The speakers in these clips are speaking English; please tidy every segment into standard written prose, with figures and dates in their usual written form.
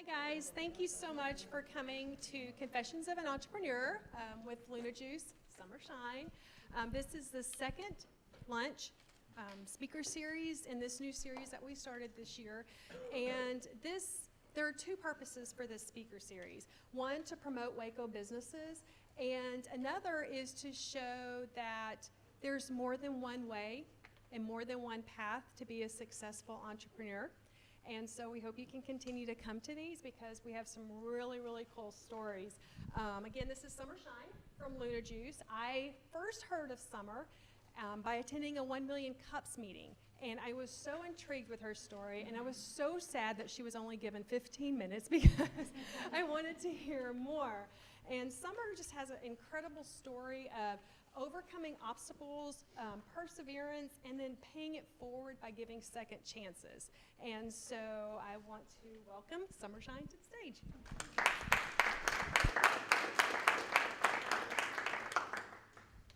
Guys, thank you so much for coming to Confessions of an Entrepreneur with Luna Juice, Summer Shine. This is the second lunch speaker series in this new series that we started this year. And there are two purposes for this speaker series. One, to promote Waco businesses, and another is to show that there's more than one way and more than one path to be a successful entrepreneur. And so we hope you can continue to come to these because we have some really, really cool stories. Again, this is Summer Shine from Luna Juice. I first heard of Summer by attending a 1 Million Cups meeting. And I was so intrigued with her story, and I was so sad that she was only given 15 minutes because I wanted to hear more. And Summer just has an incredible story of overcoming obstacles, perseverance, and then paying it forward by giving second chances. And so I want to welcome Summer Shine to the stage.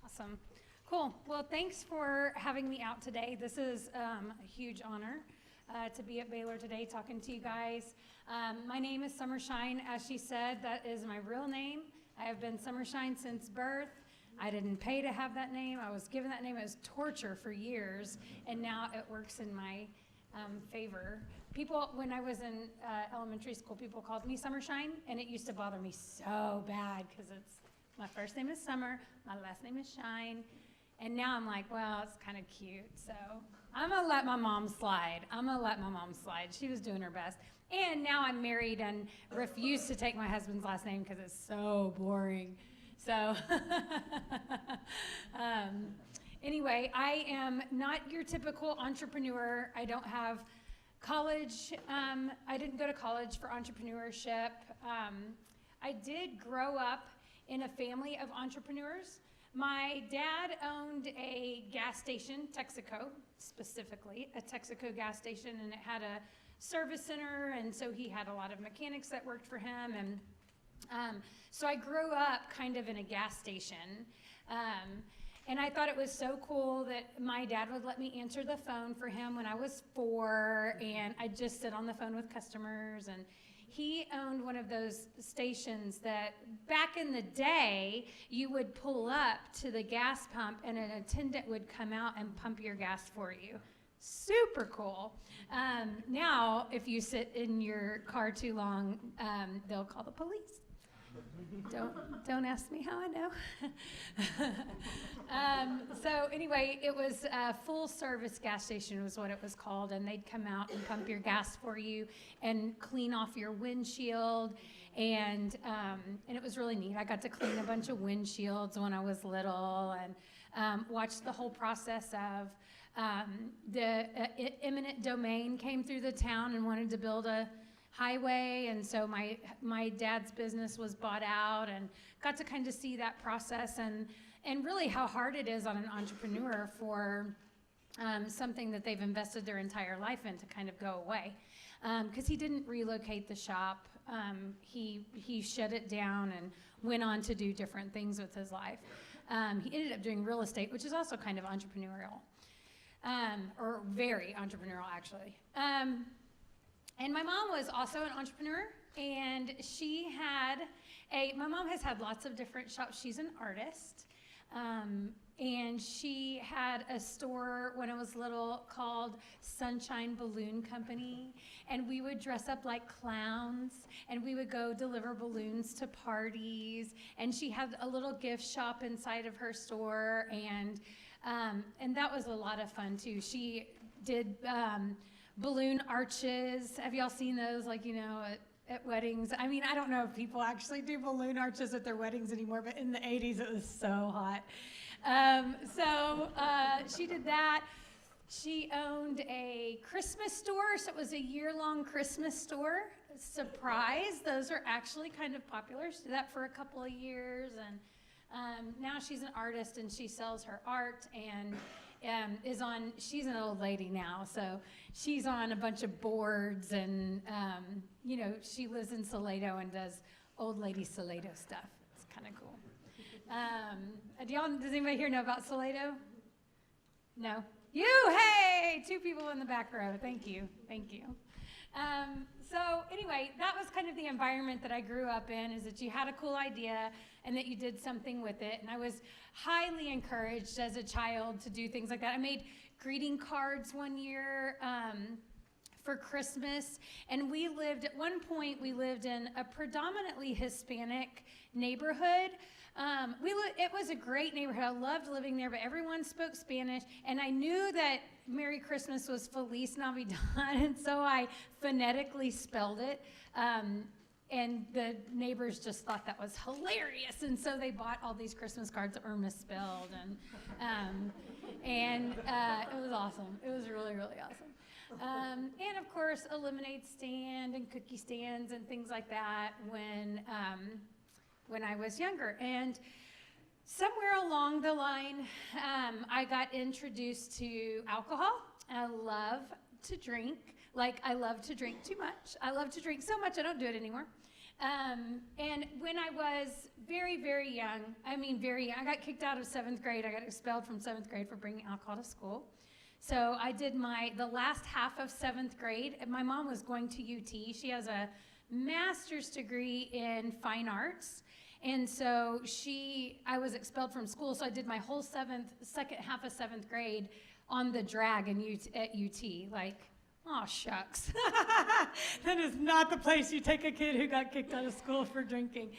Awesome. Cool. Well, thanks for having me out today. This is a huge honor to be at Baylor today talking to you guys. My name is Summer Shine. As she said, that is my real name. I have been Summer Shine since birth. I didn't pay to have that name. I was given that name. It was torture for years, and now it works in my favor. People, when I was in elementary school, people called me Summer Shine, and it used to bother me so bad because my first name is Summer, my last name is Shine, and now I'm like, well, it's kind of cute, so I'm going to let my mom slide. She was doing her best. And now I'm married and refuse to take my husband's last name because it's so boring. So anyway, I am not your typical entrepreneur. I don't have college. I didn't go to college for entrepreneurship. I did grow up in a family of entrepreneurs. My dad owned a gas station, Texaco, specifically, a Texaco gas station, and it had a service center, and so he had a lot of mechanics that worked for him, and so I grew up kind of in a gas station, and I thought it was so cool that my dad would let me answer the phone for him when I was 4, and I'd just sit on the phone with customers, and he owned one of those stations that back in the day, you would pull up to the gas pump and an attendant would come out and pump your gas for you. Super cool. Now, if you sit in your car too long, they'll call the police. Don't ask me how I know. So anyway, it was a full service gas station was what it was called, and they'd come out and pump your gas for you and clean off your windshield, and it was really neat. I got to clean a bunch of windshields when I was little, and watched the whole process of the eminent domain came through the town and wanted to build a highway, and so my dad's business was bought out, and got to kind of see that process and really how hard it is on an entrepreneur for something that they've invested their entire life in to kind of go away, because he didn't relocate the shop. He shut it down and went on to do different things with his life. He ended up doing real estate, which is also kind of entrepreneurial, or very entrepreneurial actually. And my mom was also an entrepreneur, and my mom has had lots of different shops. She's an artist, and she had a store when I was little called Sunshine Balloon Company, and we would dress up like clowns, and we would go deliver balloons to parties, and she had a little gift shop inside of her store, and that was a lot of fun too. She did balloon arches. Have y'all seen those, like, at weddings? I mean, I don't know if people actually do balloon arches at their weddings anymore, but in the 80s it was so hot. So she did that. She owned a Christmas store, so it was a year-long Christmas store. Surprise, those are actually kind of popular. She did that for a couple of years, and now she's an artist, and she sells her art, and she's an old lady now, so she's on a bunch of boards, and she lives in Salado and does old lady Salado stuff. It's kind of cool. Does anybody here know about Salado? No? You, hey, 2 people in the back row. Thank you. So anyway, that was kind of the environment that I grew up in, is that you had a cool idea and that you did something with it. And I was highly encouraged as a child to do things like that. I made greeting cards one year for Christmas. And at one point, we lived in a predominantly Hispanic neighborhood. It was a great neighborhood. I loved living there, but everyone spoke Spanish. And I knew that Merry Christmas was Feliz Navidad, and so I phonetically spelled it. And the neighbors just thought that was hilarious, and so they bought all these Christmas cards that were misspelled, and it was awesome. It was really, really awesome. And of course, a lemonade stand and cookie stands and things like that when I was younger. And somewhere along the line, I got introduced to alcohol. I love to drink. Like, I love to drink too much. I love to drink so much I don't do it anymore. And when I was very, very young, I got kicked out of 7th grade. I got expelled from 7th grade for bringing alcohol to school. So I did the last half of 7th grade. And my mom was going to UT. She has a master's degree in fine arts. And so I was expelled from school, so I did my whole second half of 7th grade on the drag at UT. Like, oh, shucks. That is not the place you take a kid who got kicked out of school for drinking.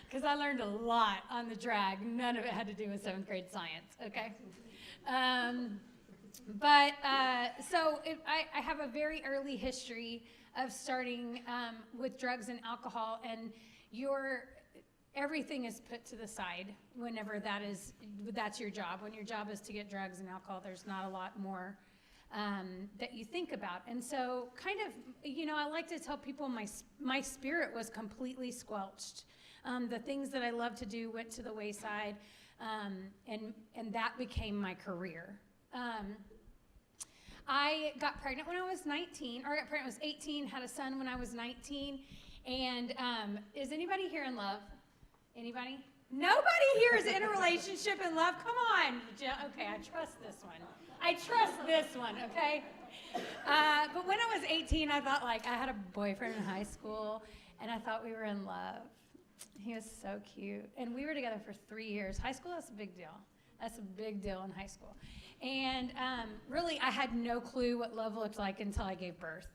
Because I learned a lot on the drag. None of it had to do with 7th grade science, okay? I have a very early history of starting with drugs and alcohol, and everything is put to the side whenever that's your job. When your job is to get drugs and alcohol, there's not a lot more that you think about. And so kind of, I like to tell people my spirit was completely squelched. The things that I love to do went to the wayside, and that became my career. I got pregnant when I was 19, or I got pregnant when I was 18, had a son when I was 19. And is anybody here in love? Anybody? Nobody here is in a relationship in love? Come on. Okay, I trust this one. Okay? But when I was 18, I thought, I had a boyfriend in high school, and I thought we were in love. He was so cute. And we were together for 3 years. High school, that's a big deal. That's a big deal in high school. And really, I had no clue what love looked like until I gave birth.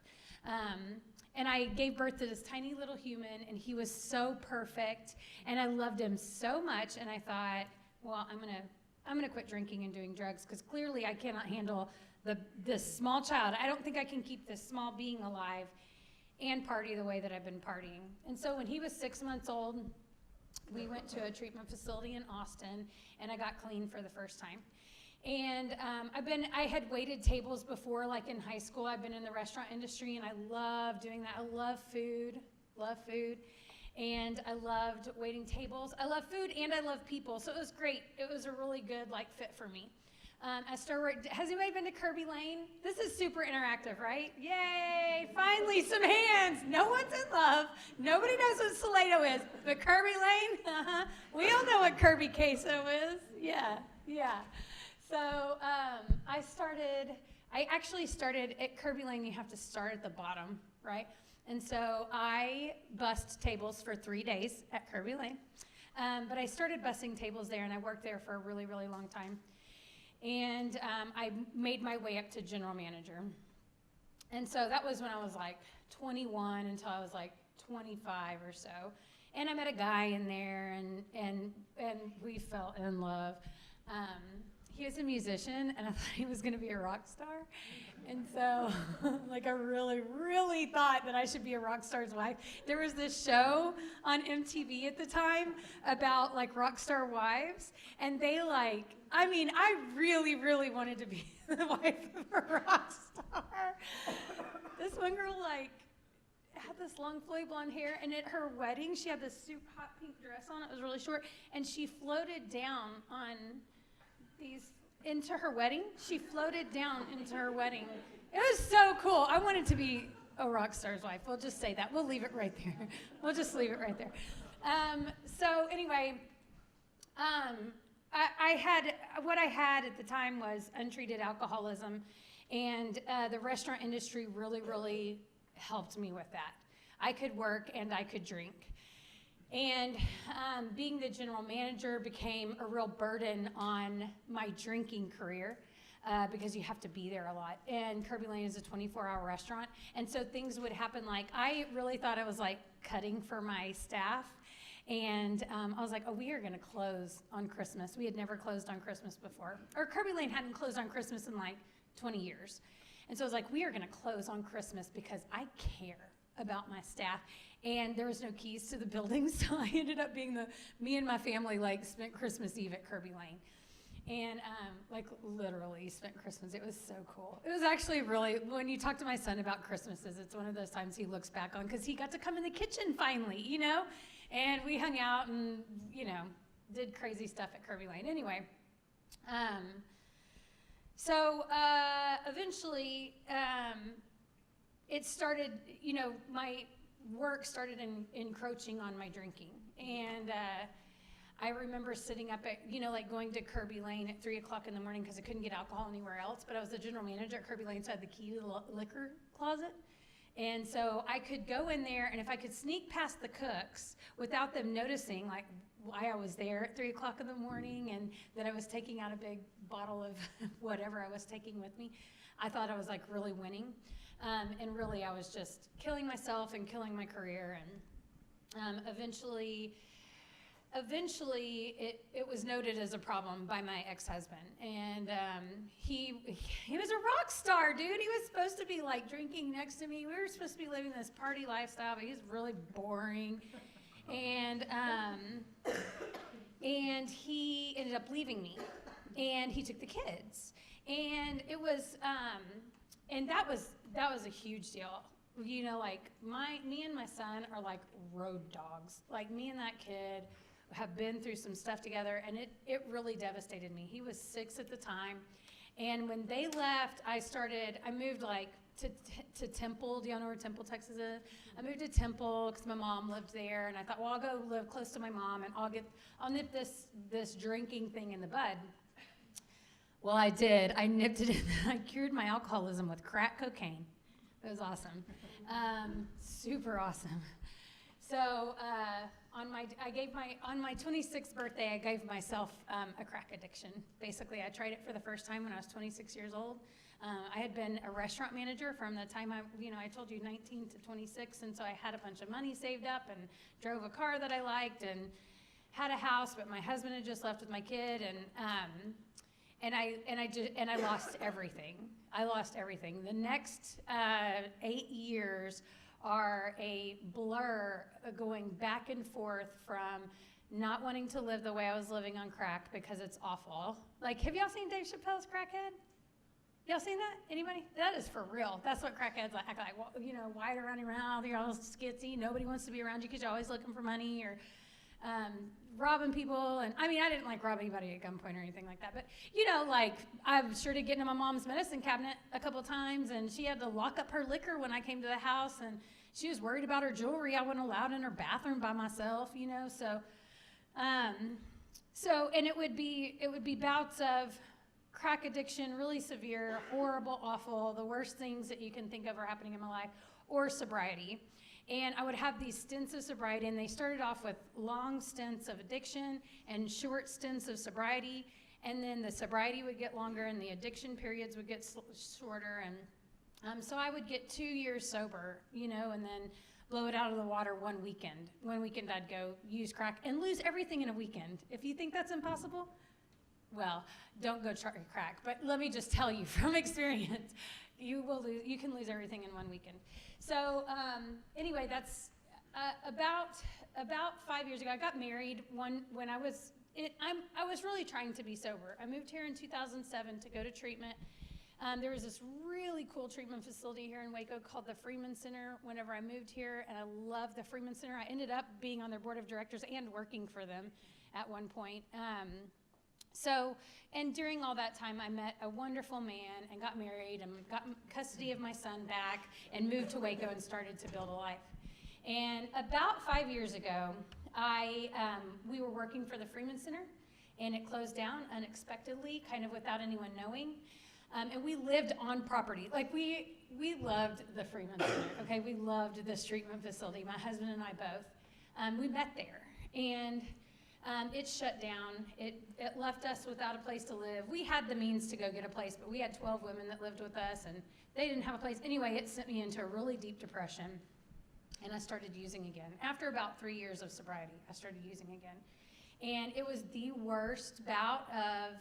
And I gave birth to this tiny little human, and he was so perfect, and I loved him so much, and I thought, well, I'm gonna quit drinking and doing drugs, because clearly I cannot handle this small child. I don't think I can keep this small being alive and party the way that I've been partying. And so when he was 6 months old, we went to a treatment facility in Austin, and I got clean for the first time. And I had waited tables before, like in high school. I've been in the restaurant industry, and I love doing that. I love food, and I loved waiting tables. I love food, and I love people, so it was great. It was a really good fit for me. Has anybody been to Kirby Lane? This is super interactive, right? Yay! Finally, some hands. No one's in love. Nobody knows what Salado is, but Kirby Lane, we all know what Kirby Queso is. Yeah. So I actually started at Kirby Lane. You have to start at the bottom, right? And so I bussed tables for 3 days at Kirby Lane. But I started bussing tables there, and I worked there for a really, really long time. And I made my way up to general manager. And so that was when I was 21 until I was 25 or so. And I met a guy in there, and we fell in love. He was a musician, and I thought he was going to be a rock star. And so, I really, really thought that I should be a rock star's wife. There was this show on MTV at the time about, rock star wives. And they, I really, really wanted to be the wife of a rock star. This one girl, had this long flowy blonde hair, and at her wedding, she had this super hot pink dress on. It was really short, and she floated down into her wedding. She floated down into her wedding. It was so cool. I wanted to be a rock star's wife. We'll just say that. We'll leave it right there. We'll just leave it right there. So anyway, what I had at the time was untreated alcoholism, And the restaurant industry really, really helped me with that. I could work and I could drink. And being the general manager became a real burden on my drinking career because you have to be there a lot. And Kirby Lane is a 24-hour restaurant. And so things would happen like, I really thought I was like cutting for my staff. And I was like, oh, we are going to close on Christmas. We had never closed on Christmas before. Or Kirby Lane hadn't closed on Christmas in like 20 years. And so I was like, we are going to close on Christmas because I care about my staff. And there was no keys to the building, so I ended up being me and my family like spent Christmas Eve at Kirby Lane. And like literally spent Christmas. It was so cool. It was actually really, when you talk to my son about Christmases, it's one of those times he looks back on because he got to come in the kitchen finally, you know? And we hung out and, you know, did crazy stuff at Kirby Lane. Anyway, so eventually it started, you know, my work started encroaching on my drinking. And I remember sitting up at, you know, like going to Kirby Lane at 3 o'clock in the morning because I couldn't get alcohol anywhere else. But I was the general manager at Kirby Lane, so I had the key to the liquor closet. And so I could go in there, and if I could sneak past the cooks without them noticing, like, why I was there at 3 o'clock in the morning and that I was taking out a big bottle of whatever I was taking with me, I thought I was, like, really winning. And really, I was just killing myself and killing my career. And eventually, it was noted as a problem by my ex-husband. And he was a rock star, dude. He was supposed to be like drinking next to me. We were supposed to be living this party lifestyle, but he was really boring. And he ended up leaving me. And he took the kids. And it was, and that was a huge deal. You know, like me and my son are like road dogs. Like me and that kid have been through some stuff together, and it really devastated me. He was 6 at the time, and when they left, I moved like to Temple. Do y'all know where Temple, Texas is? I moved to Temple because my mom lived there, and I thought, well, I'll go live close to my mom, and I'll nip this drinking thing in the bud. Well, I did. I nipped it in. I cured my alcoholism with crack cocaine. It was awesome. Super awesome. So on my 26th birthday, I gave myself a crack addiction. Basically, I tried it for the first time when I was 26 years old. I had been a restaurant manager from the time I told you 19 to 26, and so I had a bunch of money saved up and drove a car that I liked and had a house, but my husband had just left with my kid, and I lost everything. I lost everything. The next 8 years are a blur going back and forth from not wanting to live the way I was living on crack because it's awful. Like, have y'all seen Dave Chappelle's Crackhead? Y'all seen that? Anybody? That is for real. That's what crackheads act like. Well, you know, wide running around, you're all skitsy. Nobody wants to be around you because you're always looking for money or robbing people. And I mean, I didn't like rob anybody at gunpoint or anything like that. But, you know, like, I sure did get into my mom's medicine cabinet a couple of times, and she had to lock up her liquor when I came to the house, and she was worried about her jewelry. I wasn't allowed in her bathroom by myself, you know. So, and it would be bouts of crack addiction, really severe, horrible, awful, the worst things that you can think of are happening in my life, or sobriety. And I would have these stints of sobriety, and they started off with long stints of addiction and short stints of sobriety, and then the sobriety would get longer and the addiction periods would get shorter. And so I would get 2 years sober, you know, and then blow it out of the water one weekend. One weekend I'd go use crack and lose everything in a weekend. If you think that's impossible, well, don't go try crack. But let me just tell you from experience, you can lose everything in one weekend. So anyway, that's about 5 years ago. I got married when I was really trying to be sober. I moved here in 2007 to go to treatment. There was this really cool treatment facility here in Waco called the Freeman Center whenever I moved here, and I loved the Freeman Center. I ended up being on their board of directors and working for them at one point. And during all that time, I met a wonderful man and got married and got custody of my son back and moved to Waco and started to build a life. And about 5 years ago, we were working for the Freeman Center, and it closed down unexpectedly, kind of without anyone knowing. And we lived on property. Like, we loved the Freeman Center, okay? We loved this treatment facility, my husband and I both. We met there, and it shut down. It left us without a place to live. We had the means to go get a place, but we had 12 women that lived with us, and they didn't have a place. Anyway, it sent me into a really deep depression, and I started using again. After about 3 years of sobriety, I started using again. And it was the worst bout of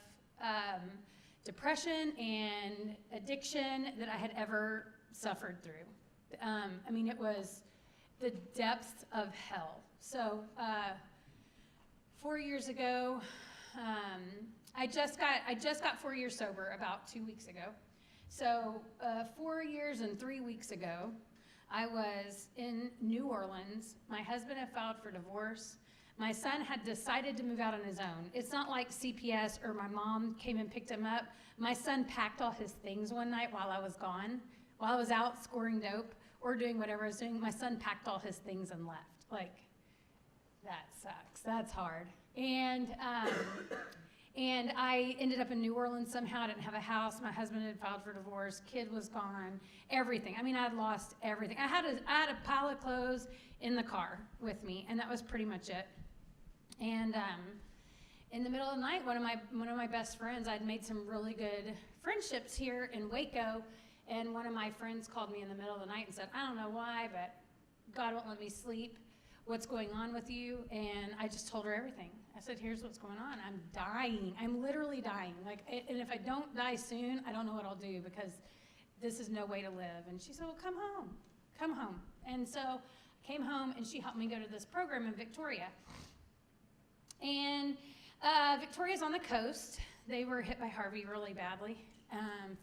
depression and addiction that I had ever suffered through. I mean, it was the depths of hell. So 4 years ago, I just got 4 years sober about 2 weeks ago. So 4 years and 3 weeks ago, I was in New Orleans. My husband had filed for divorce. My son had decided to move out on his own. It's not like CPS or my mom came and picked him up. My son packed all his things one night while I was gone. While I was out scoring dope or doing whatever I was doing, my son packed all his things and left. Like, that sucks. That's hard. And I ended up in New Orleans somehow. I didn't have a house. My husband had filed for divorce. Kid was gone. Everything. I mean, I had lost everything. I had a pile of clothes in the car with me, and that was pretty much it. And in the middle of the night, one of my best friends, I'd made some really good friendships here in Waco, and one of my friends called me in the middle of the night and said, I don't know why, but God won't let me sleep. What's going on with you? And I just told her everything. I said, here's what's going on. I'm dying. I'm literally dying. Like, and if I don't die soon, I don't know what I'll do, because this is no way to live. And she said, well, come home. Come home. And so I came home, and she helped me go to this program in Victoria. And Victoria's on the coast. They were hit by Harvey really badly.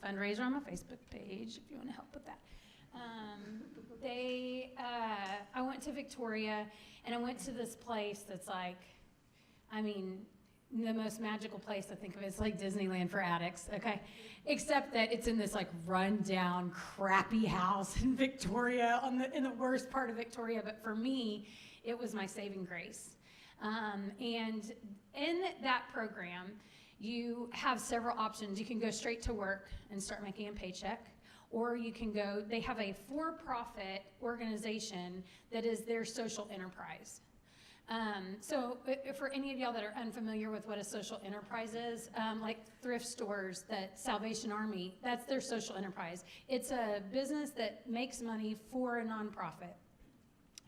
Fundraiser on my Facebook page if you want to help with that. I went to Victoria, and I went to this place that's like, I mean, the most magical place I think of is like Disneyland for addicts, okay? Except that it's in this like run-down, crappy house in Victoria, in the worst part of Victoria. But for me, it was my saving grace. And in that program, you have several options. You can go straight to work and start making a paycheck, or you can go, they have a for-profit organization that is their social enterprise. So for any of y'all that are unfamiliar with what a social enterprise is, like thrift stores, that Salvation Army, that's their social enterprise. It's a business that makes money for a nonprofit.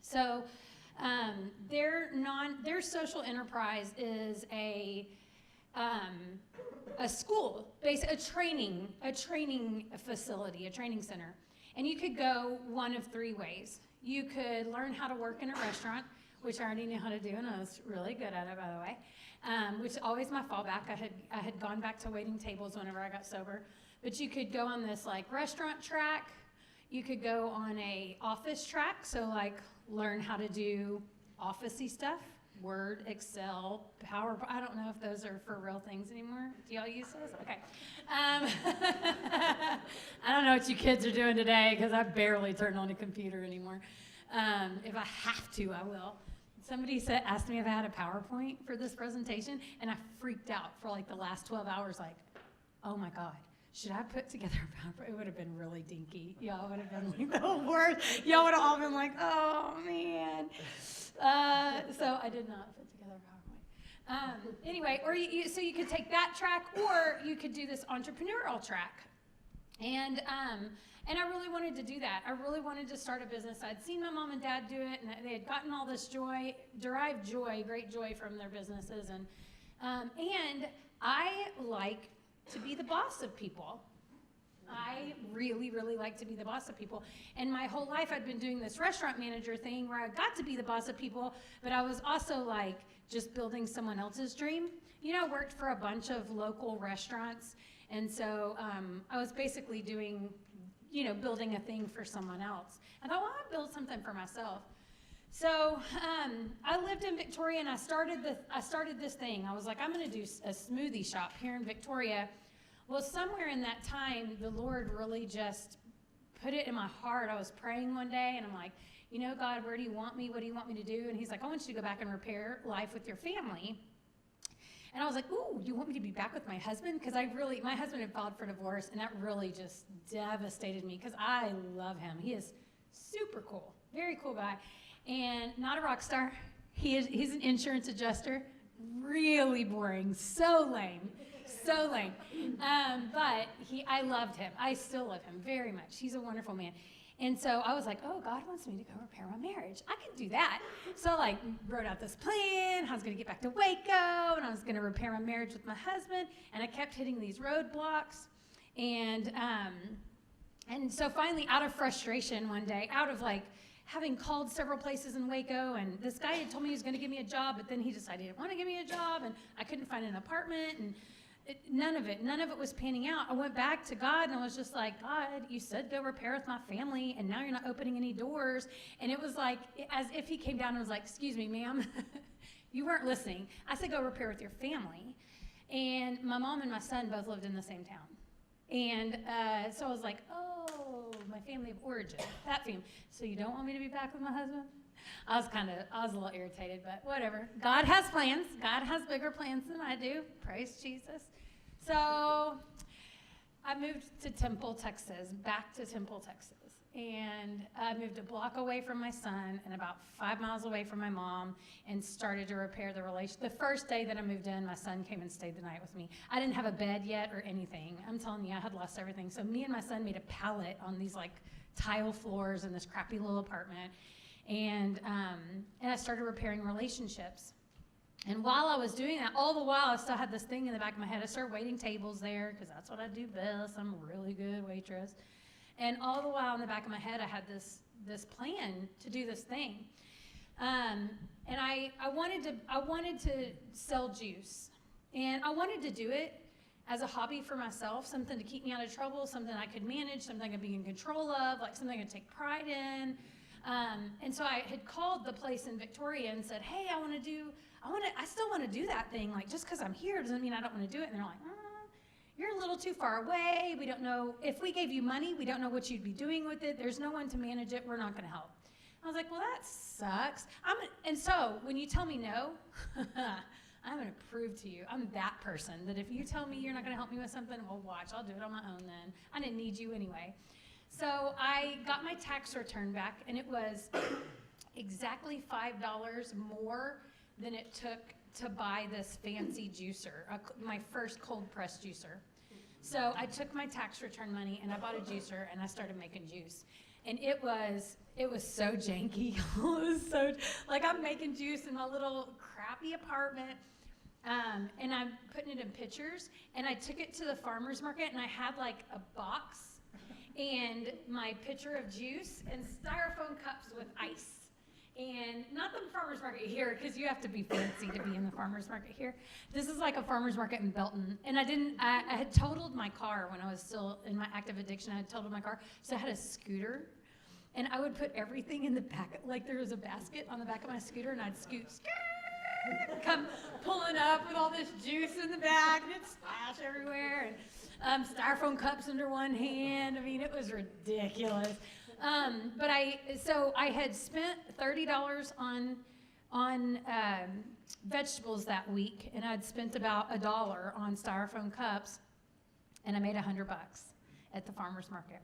So their social enterprise is a school, a training facility, a training center. And you could go one of three ways. You could learn how to work in a restaurant, which I already knew how to do, and I was really good at it, by the way, which is always my fallback. I had gone back to waiting tables whenever I got sober. But you could go on this like restaurant track. You could go on a office track, so like learn how to do office-y stuff, Word, Excel, PowerPoint. I don't know if those are for real things anymore. Do y'all use those? Okay. I don't know what you kids are doing today, because I barely turn on a computer anymore. If I have to, I will. Somebody asked me if I had a PowerPoint for this presentation, and I freaked out for like the last 12 hours, like, oh my God, should I put together a PowerPoint? It would have been really dinky. Y'all would have been like the worst. Y'all would have all been like, oh man. So I did not put together a PowerPoint. Anyway, or so you could take that track, or you could do this entrepreneurial track. And I really wanted to do that. I really wanted to start a business. I'd seen my mom and dad do it, and they had gotten all this joy, derived joy, great joy from their businesses. And I like to be the boss of people. I really, really like to be the boss of people. And my whole life I'd been doing this restaurant manager thing where I got to be the boss of people, but I was also like just building someone else's dream. You know, I worked for a bunch of local restaurants, and so I was basically doing, you know, building a thing for someone else. I thought, well, I'll build something for myself. So I lived in Victoria, and I started this thing. I was like, I'm going to do a smoothie shop here in Victoria. Well, somewhere in that time, the Lord really just put it in my heart. I was praying one day, and I'm like, you know, God, where do you want me? What do you want me to do? And he's like, I want you to go back and repair life with your family. And I was like, ooh, you want me to be back with my husband? Because my husband had filed for divorce, and that really just devastated me because I love him. He is super cool, very cool guy, and not a rock star. He's an insurance adjuster, really boring, so lame. So lame. But I loved him. I still love him very much. He's a wonderful man. And so I was like, oh, God wants me to go repair my marriage. I can do that. So I wrote out this plan. I was going to get back to Waco, and I was going to repair my marriage with my husband. And I kept hitting these roadblocks. And so finally, out of frustration one day, out of having called several places in Waco, and this guy had told me he was going to give me a job, but then he decided he didn't want to give me a job, and I couldn't find an apartment, and none of it was panning out. I went back to God, and I was just like, God, you said go repair with my family, and now you're not opening any doors. And it was as if he came down and was like, excuse me, ma'am, you weren't listening. I said go repair with your family. And my mom and my son both lived in the same town. And so I was like, oh, my family of origin, that family. So you don't want me to be back with my husband? I was a little irritated, but whatever. God has plans. God has bigger plans than I do. Praise Jesus. So I moved to Temple, Texas, back to Temple, Texas. And I moved a block away from my son and about 5 miles away from my mom and started to repair the relation. The first day that I moved in, my son came and stayed the night with me. I didn't have a bed yet or anything. I'm telling you, I had lost everything. So me and my son made a pallet on these tile floors in this crappy little apartment. And I started repairing relationships. And while I was doing that, all the while I still had this thing in the back of my head. I started waiting tables there because that's what I do best. I'm a really good waitress. And all the while in the back of my head, I had this plan to do this thing. And I wanted to sell juice. And I wanted to do it as a hobby for myself, something to keep me out of trouble, something I could manage, something I could be in control of, something I could take pride in. And so I had called the place in Victoria and said, hey, I still want to do that thing. Just because I'm here doesn't mean I don't want to do it. And they're like, you're a little too far away. We don't know. If we gave you money, we don't know what you'd be doing with it. There's no one to manage it. We're not going to help. I was like, well, that sucks. And so when you tell me no, I'm going to prove to you I'm that person that if you tell me you're not going to help me with something, well, watch, I'll do it on my own then. I didn't need you anyway. So I got my tax return back, and it was exactly $5 more than it took to buy this fancy juicer, my first cold press juicer. So I took my tax return money and I bought a juicer and I started making juice. And it was so janky. It was so, I'm making juice in my little crappy apartment. And I'm putting it in pitchers, and I took it to the farmer's market, and I had a box and my pitcher of juice and styrofoam cups with ice. And not the farmer's market here, because you have to be fancy to be in the farmer's market here. This is a farmer's market in Belton. And I had totaled my car when I was still in my active addiction. I had totaled my car. So I had a scooter. And I would put everything in the back. There was a basket on the back of my scooter, and I'd come pulling up with all this juice in the back, and it'd splash everywhere. And styrofoam cups under one hand. I mean, it was ridiculous. But I had spent $30 on vegetables that week, and I'd spent about $1 on styrofoam cups, and I made $100 at the farmer's market.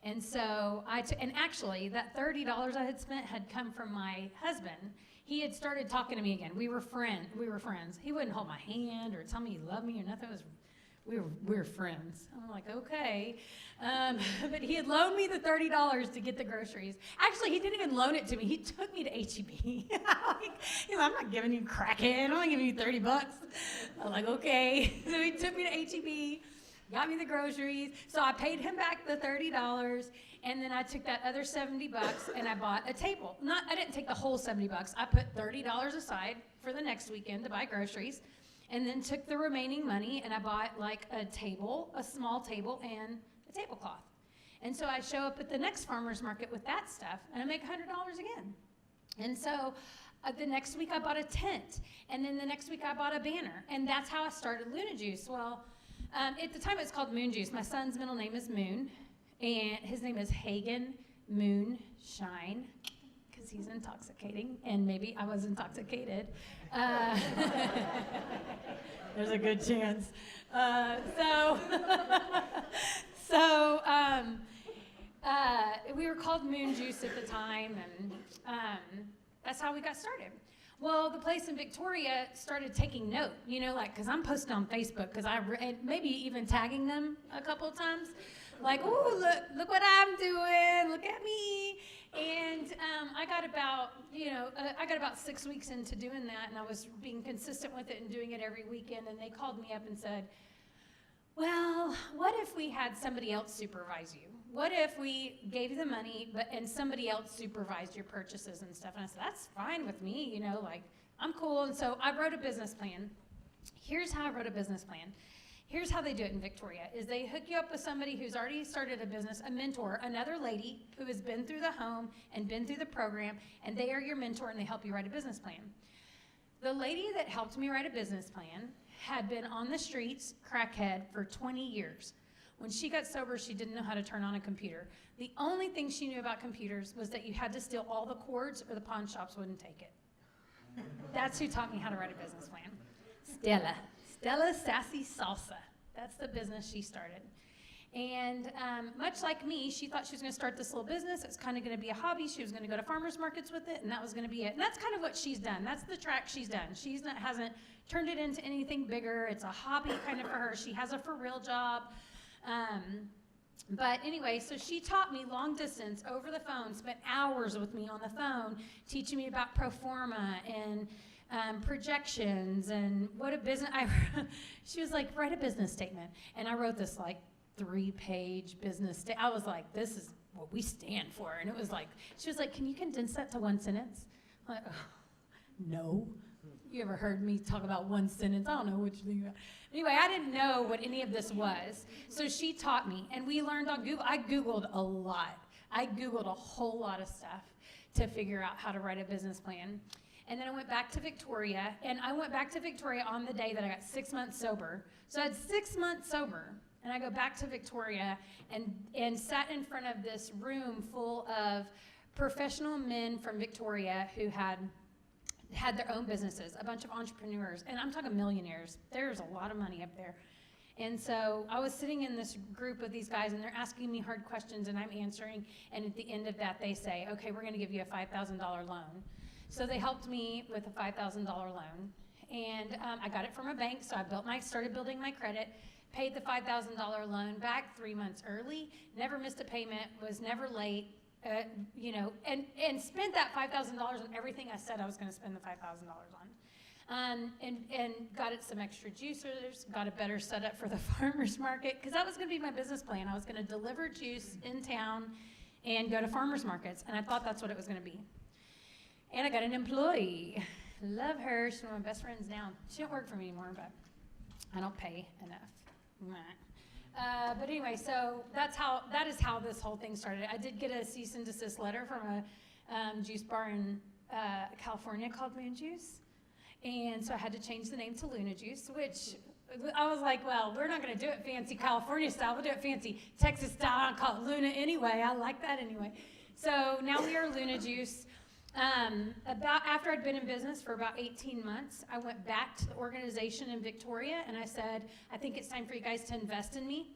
And so and actually that $30 I had spent had come from my husband. He had started talking to me again. We were friends. He wouldn't hold my hand or tell me he loved me or nothing. We were friends. I'm like, okay. But he had loaned me the $30 to get the groceries. Actually, he didn't even loan it to me. He took me to H-E-B. I'm not giving you crackhead. I'm not giving you $30. I'm like, okay. So he took me to H-E-B, got me the groceries. So I paid him back the $30, and then I took that other $70 and I bought a table. I didn't take the whole $70. I put $30 aside for the next weekend to buy groceries. And then took the remaining money and I bought a table, a small table, and a tablecloth. And so I show up at the next farmer's market with that stuff, and I make $100 again. And so the next week I bought a tent, and then the next week I bought a banner, and that's how I started Luna Juice. Well, at the time it's called Moon Juice. My son's middle name is Moon, and his name is Hagen Moonshine, because because he's intoxicating, and maybe I was intoxicated. There's a good chance. We were called Moon Juice at the time, and that's how we got started. Well, the place in Victoria started taking note, because I'm posting on Facebook, and maybe even tagging them a couple of times, like, "Ooh, look what I'm doing! Look at me!" And I got about 6 weeks into doing that, and I was being consistent with it and doing it every weekend. And they called me up and said, "Well, what if we had somebody else supervise you? What if we gave you the money, and somebody else supervised your purchases and stuff?" And I said, "That's fine with me, I'm cool." And so I wrote a business plan. Here's how I wrote a business plan. Here's how they do it in Victoria, is they hook you up with somebody who's already started a business, a mentor, another lady who has been through the home and been through the program, and they are your mentor, and they help you write a business plan. The lady that helped me write a business plan had been on the streets, crackhead, for 20 years. When she got sober, she didn't know how to turn on a computer. The only thing she knew about computers was that you had to steal all the cords or the pawn shops wouldn't take it. That's who taught me how to write a business plan. Stella Sassy Salsa. That's the business she started. And much like me, she thought she was going to start this little business. It's kind of going to be a hobby. She was going to go to farmers markets with it, and that was going to be it. And that's kind of what she's done. That's the track she's done. Hasn't turned it into anything bigger. It's a hobby kind of for her. She has a for real job. But anyway, so she taught me long distance over the phone, spent hours with me on the phone, teaching me about pro forma and projections and what a business. She was like, "Write a business statement," and I wrote this 3-page business statement. I was like, "This is what we stand for," and it was like, she was like, "Can you condense that to one sentence?" I'm like, "Oh, no." You ever heard me talk about one sentence? I don't know what you think about. Anyway, I didn't know what any of this was. So she taught me, and we learned on Google. I Googled a lot. I Googled a whole lot of stuff to figure out how to write a business plan. And then I went back to Victoria, and I went back to Victoria on the day that I got 6 months sober. So I had 6 months sober, and I go back to Victoria and sat in front of this room full of professional men from Victoria who had their own businesses, a bunch of entrepreneurs, and I'm talking millionaires. There's a lot of money up there. And so I was sitting in this group of these guys, and they're asking me hard questions, and I'm answering, and at the end of that, they say, "Okay, we're going to give you a $5,000 loan." So they helped me with a $5,000 loan, and I got it from a bank, so I started building my credit, paid the $5,000 loan back 3 months early, never missed a payment, was never late, and spent that $5,000 on everything I said I was going to spend the $5,000 on. And got it some extra juicers, got a better setup for the farmer's market, because that was going to be my business plan. I was going to deliver juice in town and go to farmer's markets, and I thought that's what it was going to be. And I got an employee. Love her. She's one of my best friends now. She don't work for me anymore, but I don't pay enough. But anyway, so that is how this whole thing started. I did get a cease and desist letter from a juice bar in California called Moon Juice. And so I had to change the name to Luna Juice, which I was like, well, we're not going to do it fancy California style. We'll do it fancy Texas style. I'll call it Luna anyway. I like that anyway. So now we are Luna Juice. After I'd been in business for about 18 months, I went back to the organization in Victoria, and I said, "I think it's time for you guys to invest in me."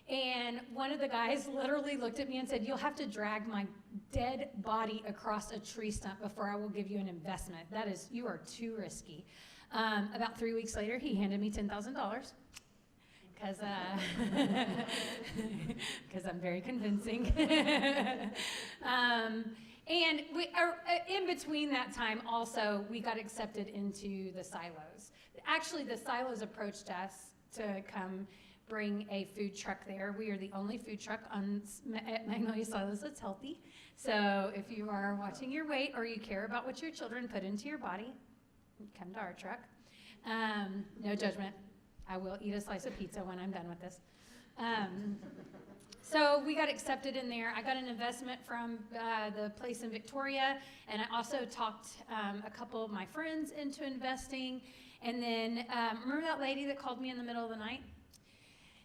And one of the guys literally looked at me and said, "You'll have to drag my dead body across a tree stump before I will give you an investment. You are too risky." About 3 weeks later, he handed me $10,000. Because I'm very convincing. And in between that time, also, we got accepted into the silos. Actually, the silos approached us to come bring a food truck there. We are the only food truck at Magnolia Silos that's healthy. So if you are watching your weight or you care about what your children put into your body, come to our truck. No judgment. I will eat a slice of pizza when I'm done with this. So we got accepted in there. I got an investment from the place in Victoria, and I also talked a couple of my friends into investing. And then remember that lady that called me in the middle of the night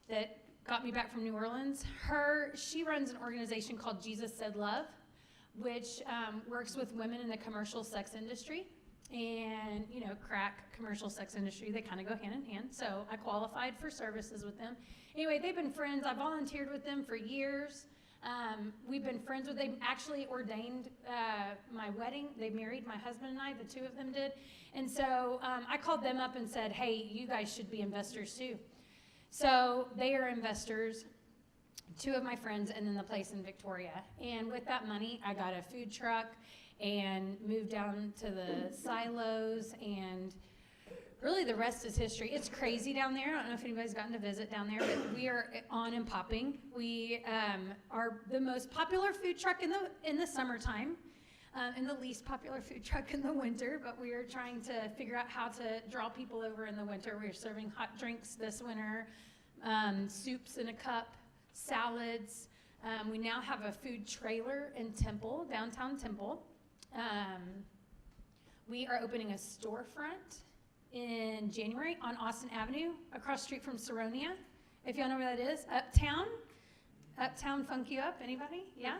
that got me back from New Orleans? She runs an organization called Jesus Said Love, which works with women in the commercial sex industry. And, you know, crack, commercial sex industry, they kind of go hand in hand. So I qualified for services with them. Anyway, they've been friends. I volunteered with them for years. We've been friends with, they actually ordained my wedding. They married my husband and I, the two of them did. And so I called them up and said, hey, you guys should be investors too. So they are investors, two of my friends, and then the place in Victoria. And with that money, I got a food truck and moved down to the silos, and really the rest is history. It's crazy down there. I don't know if anybody's gotten to visit down there, but we are on and popping. We are the most popular food truck in the summertime, and the least popular food truck in the winter, but we are trying to figure out how to draw people over in the winter. We're serving hot drinks this winter, soups in a cup, salads. We now have a food trailer in Temple, downtown Temple. We are opening a storefront in January on Austin Avenue, across the street from Saronia. If y'all know where that is, Uptown funk you up, anybody? Yeah?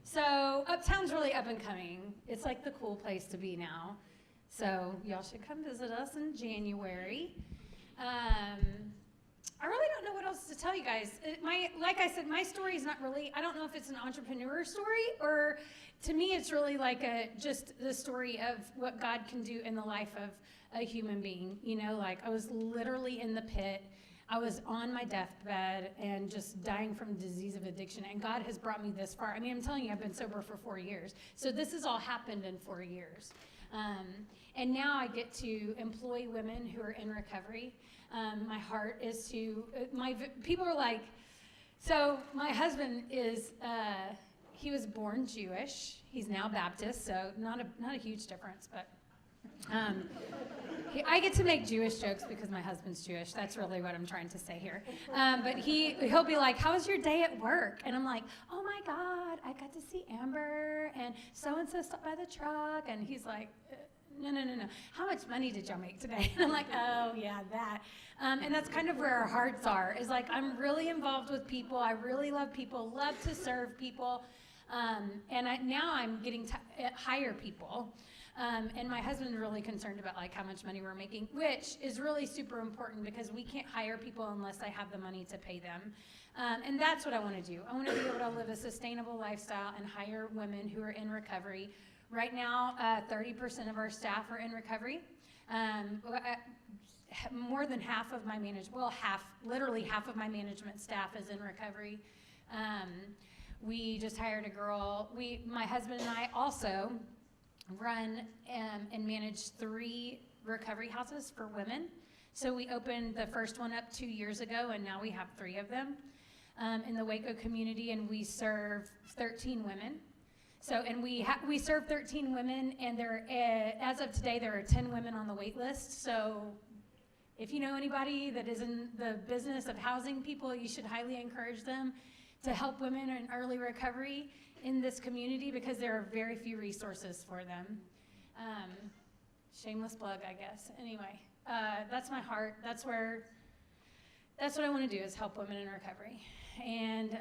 So Uptown's really up and coming. It's like the cool place to be now. So y'all should come visit us in January. I really don't know what else to tell you guys. Like I said, my story is not really, I don't know if it's an entrepreneur story, or to me it's really like just the story of what God can do in the life of a human being. You know, like I was literally in the pit. I was on my deathbed and just dying from disease of addiction, and God has brought me this far. I mean, I'm telling you, I've been sober for 4 years. So this has all happened in 4 years. And now I get to employ women who are in recovery. My heart is to, people are like, so my husband is, he was born Jewish. He's now Baptist, so not a huge difference, but I get to make Jewish jokes because my husband's Jewish. That's really what I'm trying to say here. But he'll be like, how was your day at work? And I'm like, oh my God, I got to see Amber and so-and-so stopped by the truck. And he's like, no. How much money did y'all make today? And I'm like, oh yeah, that. And that's kind of where our hearts are, is like, I'm really involved with people. I really love people, love to serve people. And now I'm getting to hire people. And my husband's really concerned about like how much money we're making, which is really super important because we can't hire people unless I have the money to pay them. And that's what I want to do. I want to be able to live a sustainable lifestyle and hire women who are in recovery. Right now, 30% of our staff are in recovery. More than half of my literally half of my management staff is in recovery. We just hired a girl. My husband and I also run and manage 3 recovery houses for women. So we opened the first one up 2 years ago, and now we have 3 of them in the Waco community, and we serve 13 women. So, and we serve 13 women, and there, as of today, there are 10 women on the wait list. So if you know anybody that is in the business of housing people, you should highly encourage them to help women in early recovery in this community, because there are very few resources for them. Shameless plug, I guess. Anyway, that's my heart. That's what I want to do, is help women in recovery. And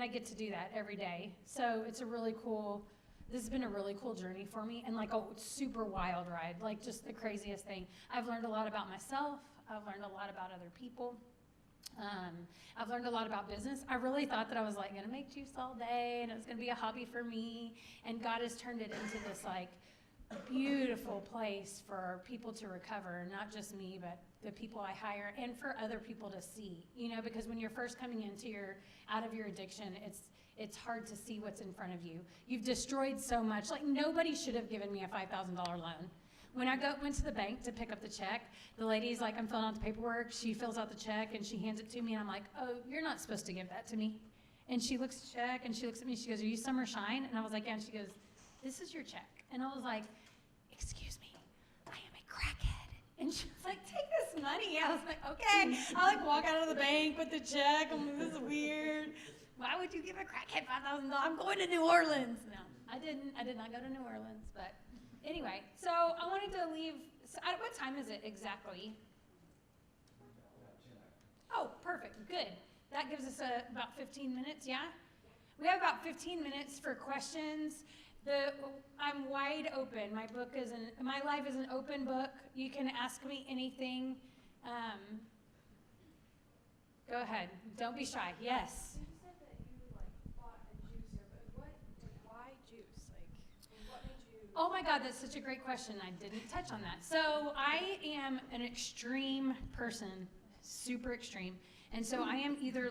I get to do that every day. So it's this has been a really cool journey for me, and like a super wild ride, like just the craziest thing. I've learned a lot about myself. I've learned a lot about other people. I've learned a lot about business. I really thought that I was like gonna make juice all day and it was gonna be a hobby for me, and God has turned it into this like beautiful place for people to recover, not just me, but the people I hire, and for other people to see, you know, because when you're first coming out of your addiction, it's hard to see what's in front of you. You've destroyed so much. Like, nobody should have given me a $5,000 loan. When I went to the bank to pick up the check, the lady's like, I'm filling out the paperwork. She fills out the check and she hands it to me, and I'm like, oh, you're not supposed to give that to me. And she looks at the check and she looks at me, she goes, are you Summer Shine? And I was like, yeah. And she goes, this is your check. And I was like, excuse me, I am a crackhead. And she was like, take this money. I was like, okay. I like walk out of the bank with the check. I'm like, this is weird. Why would you give a crackhead $5,000? I'm going to New Orleans. No, I didn't. I did not go to New Orleans, but anyway, so I wanted to leave. What time is it exactly? Oh, perfect. Good. That gives us about 15 minutes, yeah? We have about 15 minutes for questions. I'm wide open. My life is an open book. You can ask me anything. Go ahead. Don't be shy. Yes. You said that you bought a juicer, but why juice? What made you? Oh my God, that's such a great question. I didn't touch on that. So I am an extreme person, super extreme. And so I am either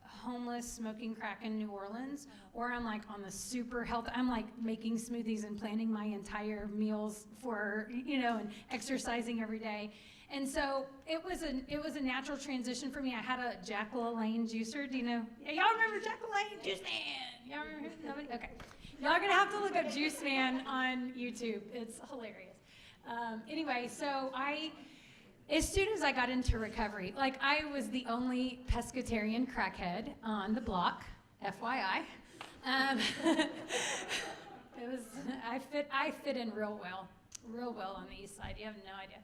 homeless, smoking crack in New Orleans, or I'm on the super health. I'm making smoothies and planning my entire meals for, and exercising every day. And so it was a natural transition for me. I had a Jack LaLanne juicer. Do you know? Y'all remember Jack LaLanne? Juice Man. Y'all remember him? Nobody? Okay. Y'all are gonna have to look up Juice Man on YouTube. It's hilarious. Anyway, so as soon as I got into recovery, I was the only pescatarian crackhead on the block, FYI. I fit in real well on the east side. You have no idea.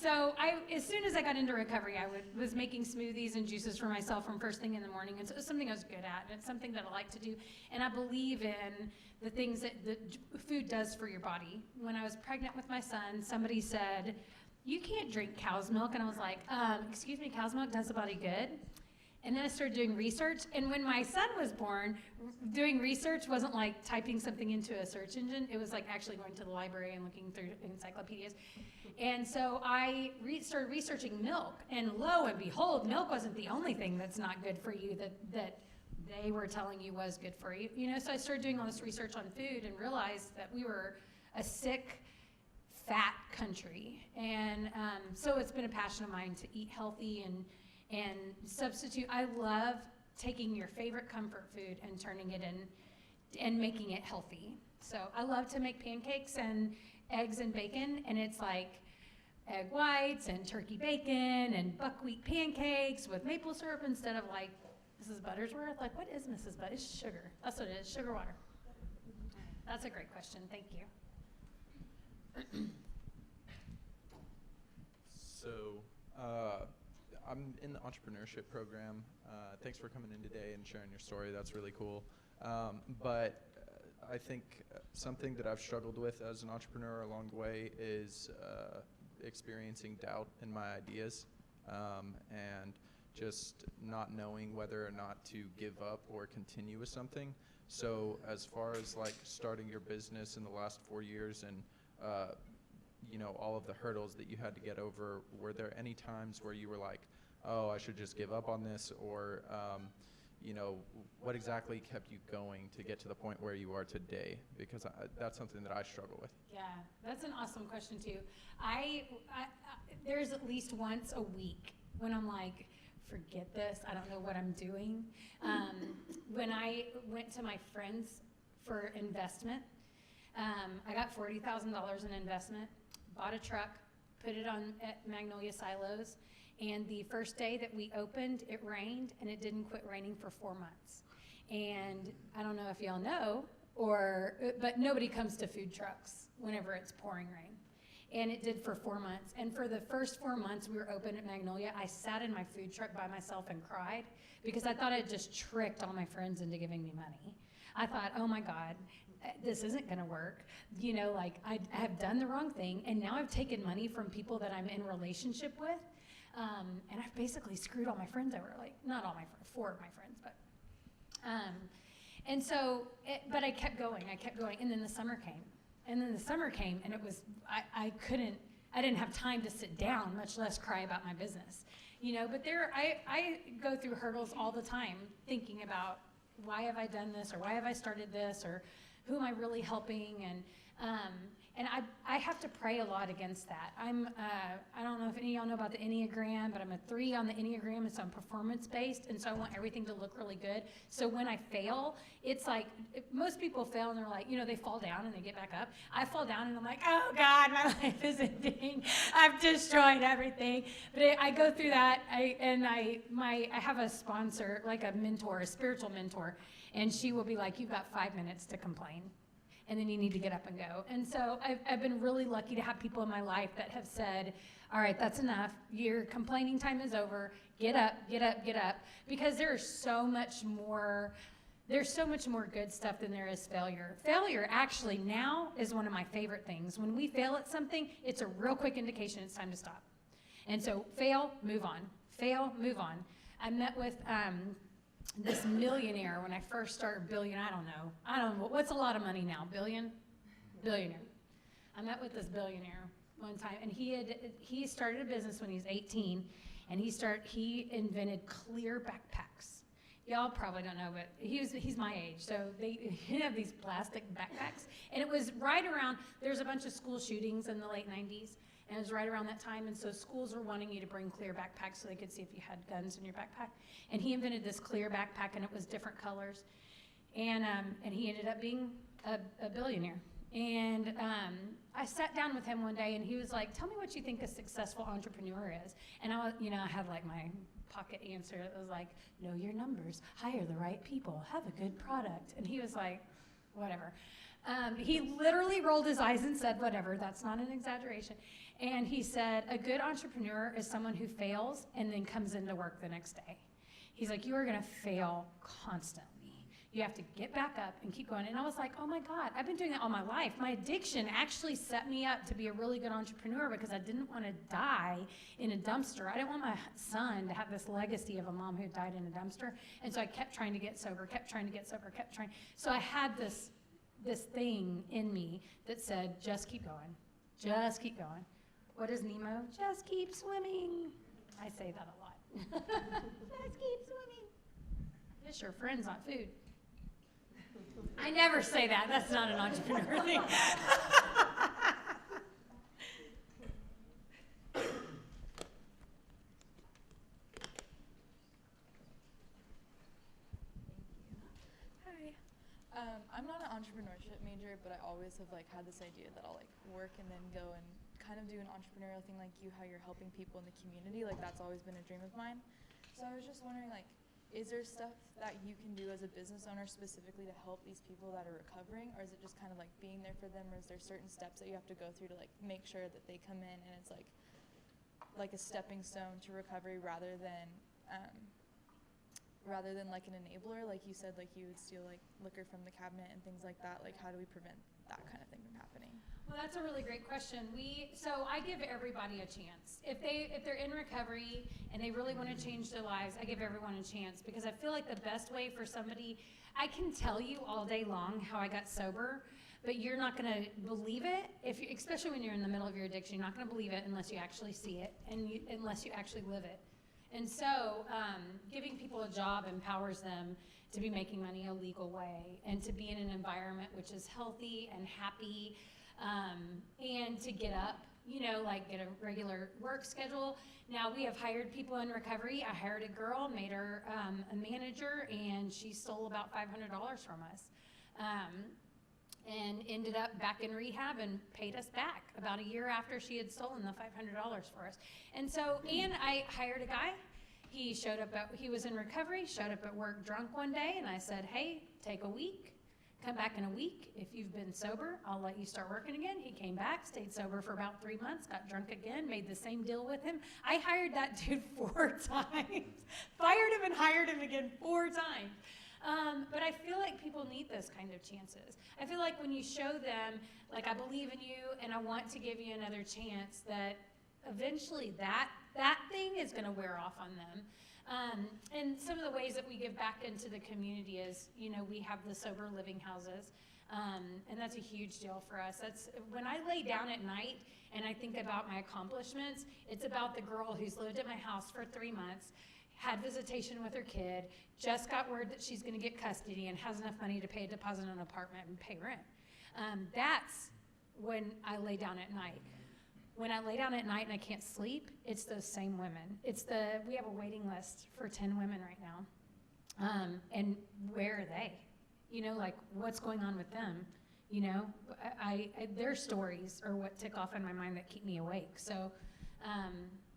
So as soon as I got into recovery, I was making smoothies and juices for myself from first thing in the morning. And so it's something I was good at, and it's something that I like to do. And I believe in the things that food does for your body. When I was pregnant with my son, somebody said, "You can't drink cow's milk." And I was like, excuse me, cow's milk does the body good? And then I started doing research. And when my son was born, doing research wasn't like typing something into a search engine. It was actually going to the library and looking through encyclopedias. And so I started researching milk. And lo and behold, milk wasn't the only thing that's not good for you that they were telling you was good for you. So I started doing all this research on food and realized that we were a sick, fat country. And so it's been a passion of mine to eat healthy and substitute. I love taking your favorite comfort food and turning it in and making it healthy. So I love to make pancakes and eggs and bacon, and it's egg whites and turkey bacon and buckwheat pancakes with maple syrup instead of Mrs. Buttersworth. What is Mrs. Butter? It's sugar. That's what it is, sugar water. That's a great question. Thank you. So, I'm in the entrepreneurship program. Thanks for coming in today and sharing your story. That's really cool. But I think something that I've struggled with as an entrepreneur along the way is experiencing doubt in my ideas and just not knowing whether or not to give up or continue with something. So as far as starting your business in the last 4 years and all of the hurdles that you had to get over, were there any times where you were oh, I should just give up on this, or what exactly kept you going to get to the point where you are today? Because that's something that I struggle with. Yeah, that's an awesome question too. There's at least once a week when I'm forget this, I don't know what I'm doing. When I went to my friends for investment, I got $40,000 in investment, bought a truck, put it on at Magnolia Silos, and the first day that we opened, it rained, and it didn't quit raining for 4 months. And I don't know if y'all know, but nobody comes to food trucks whenever it's pouring rain. And it did for 4 months. And for the first 4 months we were open at Magnolia, I sat in my food truck by myself and cried because I thought I'd just tricked all my friends into giving me money. I thought, oh my God, this isn't gonna work. I have done the wrong thing, and now I've taken money from people that I'm in relationship with, and I've basically screwed all my friends over. Not all my friends, 4 of my friends, but. And so, but I kept going, and then the summer came. And it was, I didn't have time to sit down, much less cry about my business. But I go through hurdles all the time thinking about why have I done this, or why have I started this, or who am I really helping? And I have to pray a lot against that. I don't know if any of y'all know about the Enneagram, but I'm a 3 on the Enneagram, and so I'm performance-based, and so I want everything to look really good. So when I fail, it's most people fail and they're they fall down and they get back up. I fall down and I'm oh God, my life is ending. I've destroyed everything. But I go through that, I have a sponsor, a mentor, a spiritual mentor, and she will be you've got 5 minutes to complain, and then you need to get up and go. And so I've been really lucky to have people in my life that have said, all right, that's enough. Your complaining time is over. Get up, get up, get up. Because there's so much more there's so much more good stuff than there is failure. Failure actually now is one of my favorite things. When we fail at something, it's a real quick indication it's time to stop. And so fail, move on. Fail, move on. I met with this millionaire when I first started, I don't know, what's a lot of money now? Billionaire. I met with this billionaire one time, and he started a business when he was 18, and he invented clear backpacks. Y'all probably don't know, but he's my age, so they have these plastic backpacks, and it was right around, there's a bunch of school shootings in the late 90s, and it was right around that time, and so schools were wanting you to bring clear backpacks so they could see if you had guns in your backpack, and he invented this clear backpack, and it was different colors, and he ended up being a billionaire. And I sat down with him one day, and he was like, "Tell me what you think a successful entrepreneur is." And I had like my pocket answer. It was like, "Know your numbers, hire the right people, have a good product." And he was like, "Whatever." He literally rolled his eyes and said, "Whatever." That's not an exaggeration. And he said, "A good entrepreneur is someone who fails and then comes into work the next day." He's like, "You are going to fail constantly. You have to get back up and keep going." And I was like, oh my God, I've been doing that all my life. My addiction actually set me up to be a really good entrepreneur because I didn't want to die in a dumpster. I didn't want my son to have this legacy of a mom who died in a dumpster. And so I kept trying to get sober, kept trying. So I had this thing in me that said, just keep going. Just keep going. What is Nemo? Just keep swimming. I say that a lot. Just keep swimming. Fish are friends, not food. I never say that. That's not an entrepreneur thing. Hi. I'm not an entrepreneurship major, but I always have like had this idea that I'll like work and then go and kind of do an entrepreneurial thing like you, how you're helping people in the community. Like that's always been a dream of mine. So I was just wondering, like, is there stuff that you can do as a business owner specifically to help these people that are recovering, or is it just kind of like being there for them, or is there certain steps that you have to go through to like make sure that they come in and it's like a stepping stone to recovery rather than like an enabler? Like you said, like you would steal like liquor from the cabinet and things like that. Like how do we prevent that kind of thing from happening? Well, that's a really great question. So I give everybody a chance. If they're in recovery and they really want to change their lives, I give everyone a chance because I feel like the best way for somebody, I can tell you all day long how I got sober, but you're not going to believe it, especially when you're in the middle of your addiction. You're not going to believe it unless you actually see it and unless you actually live it. And so giving people a job empowers them to be making money a legal way and to be in an environment which is healthy and happy, and to get up, like get a regular work schedule. Now we have hired people in recovery. I hired a girl, made her a manager, and she stole about $500 from us. And ended up back in rehab and paid us back about a year after she had stolen the $500 for us. And I hired a guy. He was in recovery, showed up at work drunk one day, and I said, "Hey, take a week. Come back in a week. If you've been sober, I'll let you start working again." He came back, stayed sober for about 3 months, got drunk again, made the same deal with him. I hired that dude 4 times. Fired him and hired him again 4 times. But I feel like people need those kind of chances. I feel like when you show them, like, I believe in you and I want to give you another chance, that eventually that thing is going to wear off on them. And some of the ways that we give back into the community is, we have the sober living houses, and that's a huge deal for us. That's when I lay down at night and I think about my accomplishments, it's about the girl who's lived at my house for 3 months, had visitation with her kid, just got word that she's going to get custody and has enough money to pay a deposit on an apartment and pay rent. That's when I lay down at night. When I lay down at night and I can't sleep, it's those same women. We have a waiting list for 10 women right now. And where are they? Like what's going on with them? Their stories are what tick off in my mind that keep me awake. So,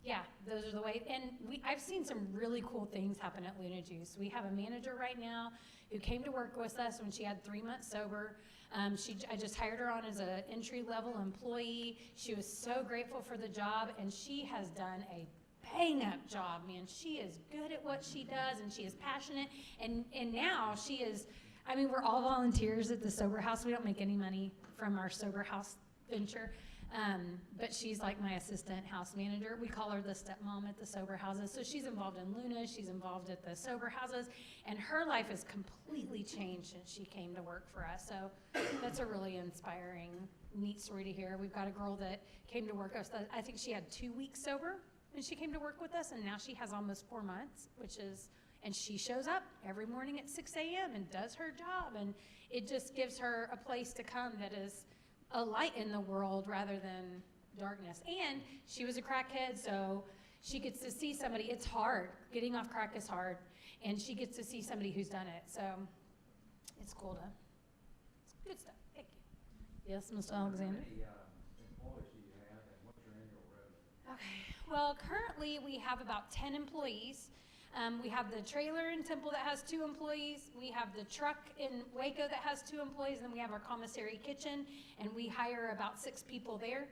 yeah, those are the ways. And I've seen some really cool things happen at Luna Juice. We have a manager right now who came to work with us when she had 3 months sober. I just hired her on as an entry-level employee. She was so grateful for the job, and she has done a bang-up job, man. She is good at what she does, and she is passionate. And now she is, I mean, we're all volunteers at the Sober House. We don't make any money from our Sober House venture. But she's like my assistant house manager. We call her the stepmom at the sober houses. So she's involved in Luna. She's involved at the sober houses. And her life has completely changed since she came to work for us. So that's a really inspiring, neat story to hear. We've got a girl that came to work with us. I think she had 2 weeks sober when she came to work with us. And now she has almost 4 months, and she shows up every morning at 6 a.m. and does her job. And it just gives her a place to come that is a light in the world rather than darkness. And she was a crackhead, so she gets to see somebody. It's hard. Getting off crack is hard. And she gets to see somebody who's done it. So it's cool it's good stuff. Thank you. Yes, Mr. Alexander? How many employees do you have, and what's your annual revenue? Okay. Well, currently we have about 10 employees. We have the trailer in Temple that has 2 employees. We have the truck in Waco that has 2 employees. And then we have our commissary kitchen, and we hire about 6 people there.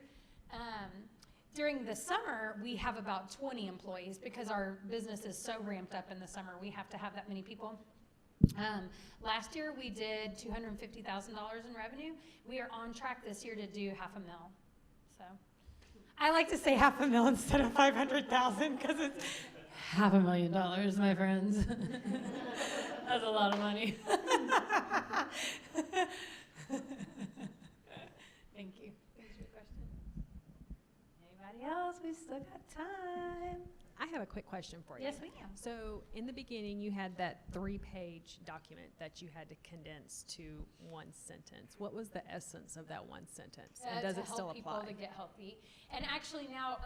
During the summer, we have about 20 employees because our business is so ramped up in the summer. We have to have that many people. Last year, we did $250,000 in revenue. We are on track this year to do $500,000. So I like to say $500,000 instead of $500,000 because it's $500,000, my friends. That's a lot of money. Thank you. Here's your question. Anybody else? We still got time. I have a quick question for you. Yes, ma'am. So in the beginning, you had that 3-page document that you had to condense to 1 sentence. What was the essence of that 1 sentence? And does it still To help apply? people to get healthy. And actually now,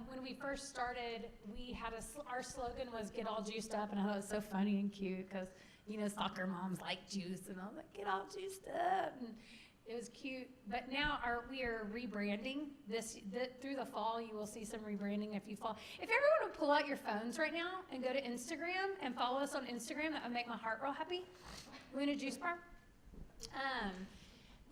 when we first started, we had our slogan was "Get all juiced up," and I thought it was so funny and cute because soccer moms like juice, and I was like, "Get all juiced up," and it was cute. But now we are rebranding through the fall. You will see some rebranding if you fall. If everyone would pull out your phones right now and go to Instagram and follow us on Instagram, that would make my heart real happy. Luna Juice Bar.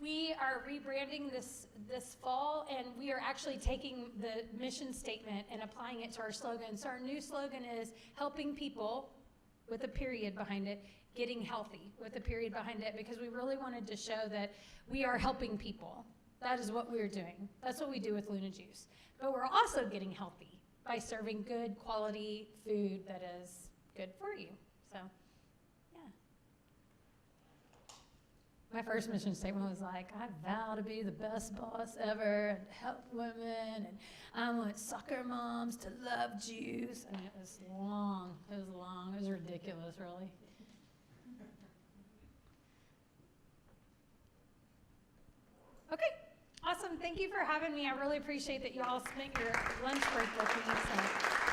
We are rebranding this fall, and we are actually taking the mission statement and applying it to our slogan. So our new slogan is helping people, with a period behind it, getting healthy, with a period behind it, because we really wanted to show that we are helping people. That is what we're doing. That's what we do with Luna Juice. But we're also getting healthy by serving good quality food that is good for you. So, yeah. My first mission statement was like, I vow to be the best boss ever and help women, and I want soccer moms to love juice. And it was long. It was ridiculous, really. Okay, awesome. Thank you for having me. I really appreciate that you all spent your lunch break with me. So.